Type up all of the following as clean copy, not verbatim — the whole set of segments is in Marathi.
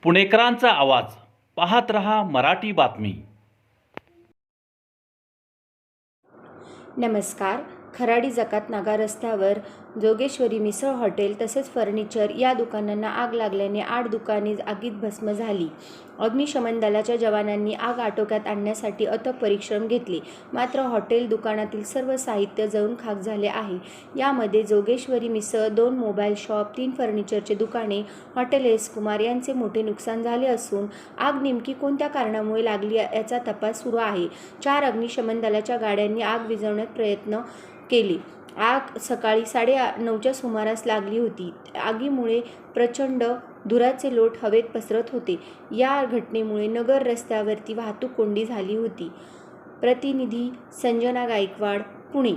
पुणेकरांचा आवाज पाहत रहा मराठी बातमी। नमस्कार। खराडी जकात नागा रस्त्यावर जोगेश्वरी मिसळ हॉटेल तसेच फर्निचर या दुकानांना आग लागल्याने 8 दुकाने आगीत भस्म झाली। अग्निशमन दलाच्या जवानांनी आग आटोक्यात आणण्यासाठी अथक परिश्रम घेतले, मात्र हॉटेल दुकानातील सर्व साहित्य जळून खाक झाले आहे। यामध्ये जोगेश्वरी मिसळ, 2 मोबाईल शॉप, 3 फर्निचरचे दुकाने, हॉटेल एस कुमार यांचे मोठे नुकसान झाले असून आग नेमकी कोणत्या कारणामुळे लागली याचा तपास सुरू आहे। 4 अग्निशमन दलाच्या गाड्यांनी आग विझवण्यात प्रयत्न केले। आग सकाळी 9:30च्या सुमारास लागली होती। आगीमुळे प्रचंड धुराचे लोट हवेत पसरत होते। या घटनेमुळे नगर रस्त्यावरती वाहतूक कोंडी झाली होती। प्रतिनिधी संजना गायकवाड, पुणे।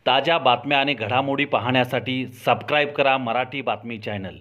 ताज्या बातम्या आणि घडामोडी पाहण्यासाठी सबस्क्राईब करा मराठी बातमी चॅनल।